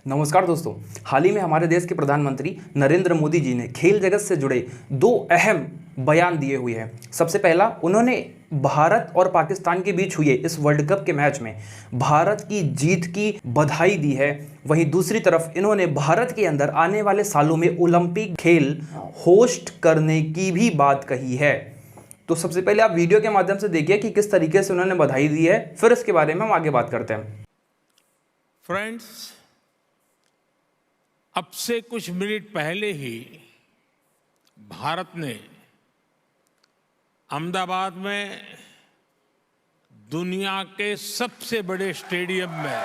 नमस्कार दोस्तों। हाल ही में हमारे देश के प्रधानमंत्री नरेंद्र मोदी जी ने खेल जगत से जुड़े दो अहम बयान दिए हुए हैं। सबसे पहला, उन्होंने भारत और पाकिस्तान के बीच हुए इस वर्ल्ड कप के मैच में भारत की जीत की बधाई दी है। वहीं दूसरी तरफ इन्होंने भारत के अंदर आने वाले सालों में ओलंपिक खेल होस्ट करने की भी बात कही है। तो सबसे पहले आप वीडियो के माध्यम से देखिए कि किस तरीके से उन्होंने बधाई दी है, फिर इसके बारे में हम आगे बात करते हैं। फ्रेंड्स, अब से कुछ मिनट पहले ही भारत ने अहमदाबाद में दुनिया के सबसे बड़े स्टेडियम में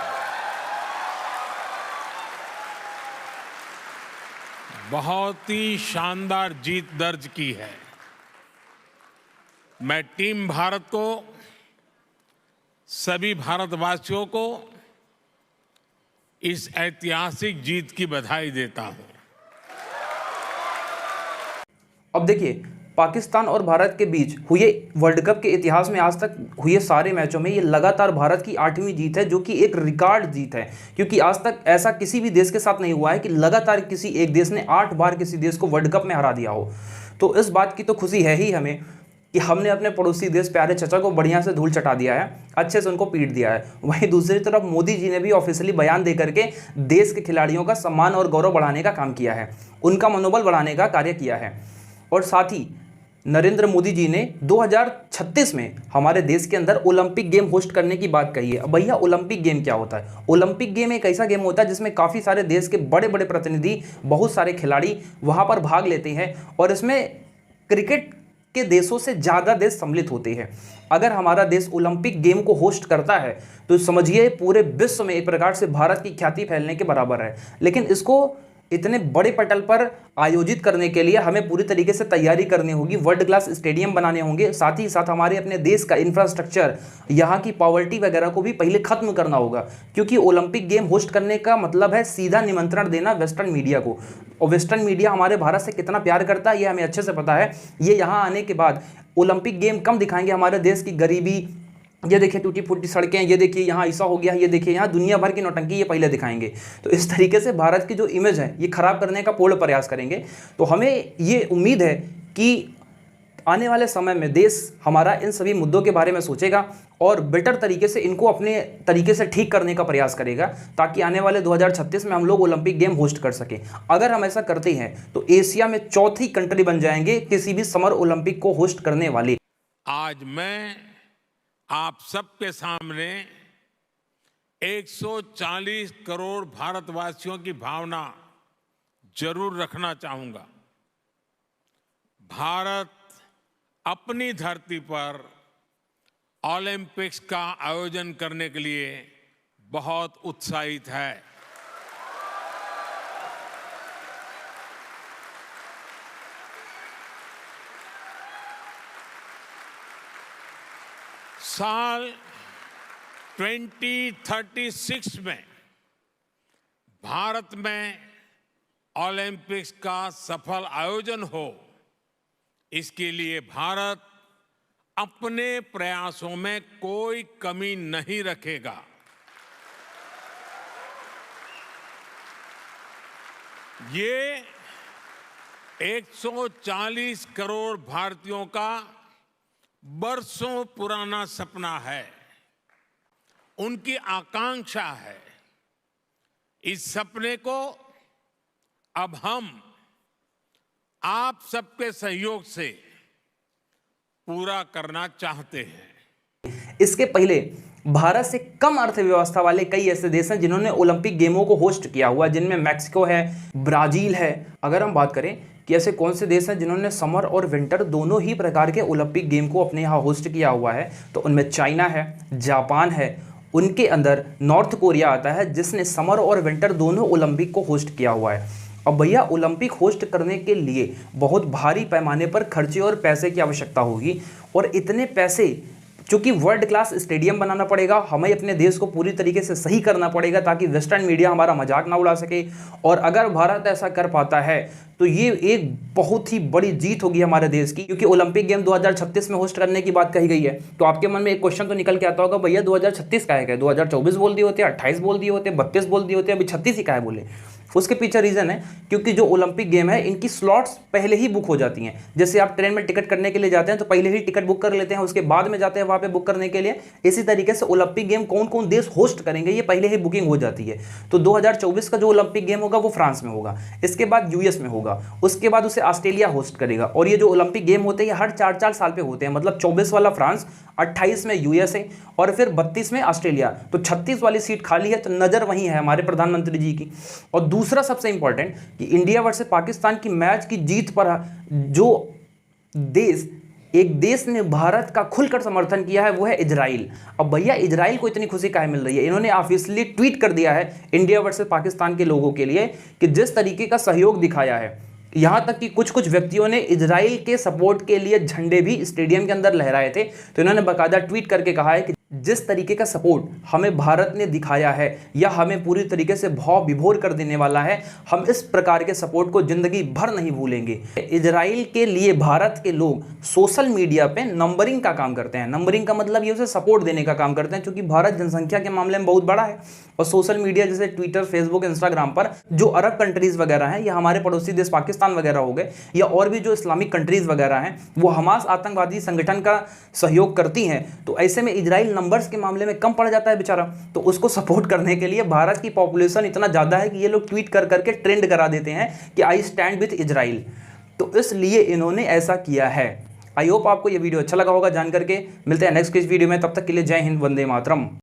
बहुत ही शानदार जीत दर्ज की है। मैं टीम भारत को, सभी भारतवासियों को इस ऐतिहासिक जीत की बधाई देता हूं। अब देखिए, पाकिस्तान और भारत के बीच हुए वर्ल्ड कप के इतिहास में आज तक हुए सारे मैचों में ये लगातार भारत की 8वीं जीत है, जो कि एक रिकॉर्ड जीत है। क्योंकि आज तक ऐसा किसी भी देश के साथ नहीं हुआ है कि लगातार किसी एक देश ने 8 बार किसी देश को वर्ल्ड कप में हरा दिया हो। तो इस बात की तो खुशी है ही हमें कि हमने अपने पड़ोसी देश प्यारे चचा को बढ़िया से धूल चटा दिया है, अच्छे से उनको पीट दिया है। वहीं दूसरी तरफ मोदी जी ने भी ऑफिशियली बयान देकर के देश के खिलाड़ियों का सम्मान और गौरव बढ़ाने का काम किया है, उनका मनोबल बढ़ाने का कार्य किया है। और साथ ही नरेंद्र मोदी जी ने 2036 में हमारे देश के अंदर ओलंपिक गेम होस्ट करने की बात कही है। अब भैया, ओलंपिक गेम क्या होता है? ओलंपिक गेम एक ऐसा गेम होता है जिसमें काफ़ी सारे देश के बड़े बड़े प्रतिनिधि, बहुत सारे खिलाड़ी वहाँ पर भाग लेते हैं और इसमें क्रिकेट के देशों से ज़्यादा देश सम्मिलित होते हैं। अगर हमारा देश ओलंपिक गेम को होस्ट करता है तो समझिए पूरे विश्व में एक प्रकार से भारत की ख्याति फैलने के बराबर है। लेकिन इसको इतने बड़े पटल पर आयोजित करने के लिए हमें पूरी तरीके से तैयारी करनी होगी, वर्ल्ड क्लास स्टेडियम बनाने होंगे, साथ ही साथ हमारे अपने देश का इंफ्रास्ट्रक्चर, यहाँ की पॉवर्टी वगैरह को भी पहले खत्म करना होगा। क्योंकि ओलंपिक गेम होस्ट करने का मतलब है सीधा निमंत्रण देना वेस्टर्न मीडिया को, और वेस्टर्न मीडिया हमारे भारत से कितना प्यार करता है ये हमें अच्छे से पता है। ये यहाँ आने के बाद ओलंपिक गेम कम दिखाएंगे हमारे देश की गरीबी, ये देखिए टूटी फूटी सड़कें, ये देखिए यहाँ ऐसा हो गया, ये देखिए यहाँ दुनिया भर की नौटंकी, ये पहले दिखाएंगे। तो इस तरीके से भारत की जो इमेज है ये खराब करने का पूर्ण प्रयास करेंगे। तो हमें ये उम्मीद है कि आने वाले समय में देश हमारा इन सभी मुद्दों के बारे में सोचेगा और बेटर तरीके से इनको अपने तरीके से ठीक करने का प्रयास करेगा, ताकि आने वाले 2036 में हम लोग ओलंपिक गेम होस्ट कर सकें। अगर हम ऐसा करते हैं तो एशिया में चौथी कंट्री बन जाएंगे किसी भी समर ओलंपिक को होस्ट करने वाले। आज मैं आप सबके सामने 140 करोड़ भारतवासियों की भावना जरूर रखना चाहूंगा। भारत अपनी धरती पर ओलंपिक्स का आयोजन करने के लिए बहुत उत्साहित है। साल 2036 में भारत में ओलंपिक्स का सफल आयोजन हो, इसके लिए भारत अपने प्रयासों में कोई कमी नहीं रखेगा। ये 140 करोड़ भारतीयों का बरसों पुराना सपना है, उनकी आकांक्षा है। इस सपने को अब हम आप सबके सहयोग से पूरा करना चाहते हैं। इसके पहले भारत से कम अर्थव्यवस्था वाले कई ऐसे देश हैं जिन्होंने ओलंपिक गेमों को होस्ट किया हुआ, जिनमें मैक्सिको है, ब्राजील है। अगर हम बात करें कि ऐसे कौन से देश हैं जिन्होंने समर और विंटर दोनों ही प्रकार के ओलंपिक गेम को अपने यहाँ होस्ट किया हुआ है, तो उनमें चाइना है, जापान है, उनके अंदर नॉर्थ कोरिया आता है जिसने समर और विंटर दोनों ओलंपिक को होस्ट किया हुआ है। अब भैया, ओलंपिक होस्ट करने के लिए बहुत भारी पैमाने पर खर्चे और पैसे की आवश्यकता होगी, और इतने पैसे चूंकि वर्ल्ड क्लास स्टेडियम बनाना पड़ेगा, हमें अपने देश को पूरी तरीके से सही करना पड़ेगा ताकि वेस्टर्न मीडिया हमारा मजाक ना उड़ा सके। और अगर भारत ऐसा कर पाता है तो ये एक बहुत ही बड़ी जीत होगी हमारे देश की, क्योंकि ओलंपिक गेम 2036 में होस्ट करने की बात कही गई है। तो आपके मन में एक क्वेश्चन तो निकल के आता होगा, भैया 2036 का है क्या, 2024 बोल दिए होते, 28 बोल दिए होते, 32 बोल दिए होते, अभी 36 ही का है बोले। उसके पीछे रीजन है क्योंकि जो ओलंपिक गेम है इनकी स्लॉट्स पहले ही बुक हो जाती हैं। जैसे आप ट्रेन में टिकट करने के लिए जाते हैं तो पहले ही टिकट बुक कर लेते हैं, उसके बाद में जाते हैं वहां पे बुक करने के लिए। इसी तरीके से ओलंपिक गेम कौन कौन देश होस्ट करेंगे ये पहले ही बुकिंग हो जाती है। तो 2024 का जो ओलंपिक गेम होगा वो फ्रांस में होगा, इसके बाद यूएस में होगा, उसके बाद उसे ऑस्ट्रेलिया होस्ट करेगा। और ये जो ओलंपिक गेम होते हैं ये हर 4-4 साल पे होते हैं, मतलब 24 वाला फ्रांस, 28 में यूएसए और फिर 32 में ऑस्ट्रेलिया। तो 36 वाली सीट खाली है, तो नजर वहीं है हमारे प्रधानमंत्री जी की। और दूसरा सबसे इंपॉर्टेंट कि इंडिया वर्सेस पाकिस्तान की मैच की जीत पर जो एक देश ने भारत का खुलकर समर्थन किया है वो है इजराइल। अब भैया इजराइल को इतनी खुशी काहे मिल रही है, इन्होंने ऑफिशियली ट्वीट कर दिया है इंडिया वर्सेस पाकिस्तान के लोगों के लिए कि जिस तरीके का सहयोग दिखाया है, यहां तक कि कुछ कुछ व्यक्तियों ने इजराइल के सपोर्ट के लिए झंडे भी स्टेडियम के अंदर लहराए थे। तो इन्होंने बाकायदा ट्वीट करके कहा है कि जिस तरीके का सपोर्ट हमें भारत ने दिखाया है या हमें पूरी तरीके से भाव विभोर कर देने वाला है, हम इस प्रकार के सपोर्ट को जिंदगी भर नहीं भूलेंगे। इजराइल के लिए भारत के लोग सोशल मीडिया पे नंबरिंग का काम करते हैं। नंबरिंग का मतलब ये उसे सपोर्ट देने का काम करते हैं, क्योंकि भारत जनसंख्या के मामले में बहुत बड़ा है और सोशल मीडिया जैसे ट्विटर, फेसबुक, इंस्टाग्राम पर जो अरब कंट्रीज वगैरह हैं या हमारे पड़ोसी देश पाकिस्तान वगैरह हो गए या और भी जो इस्लामिक कंट्रीज वगैरह हैं वो हमास आतंकवादी संगठन का सहयोग करती हैं। तो ऐसे में इजराइल नंबर्स के मामले में कम पड़ जाता है बेचारा, तो उसको सपोर्ट करने के लिए भारत की पॉपुलेशन इतना ज़्यादा है कि ये लोग ट्वीट कर करके ट्रेंड करा देते हैं कि आई स्टैंड विथ इजराइल। तो इसलिए इन्होंने ऐसा किया है। आई होप आपको ये वीडियो अच्छा लगा होगा जान करके। मिलते हैं नेक्स्ट किस वीडियो में, तब तक के लिए जय हिंद, वंदे मातरम।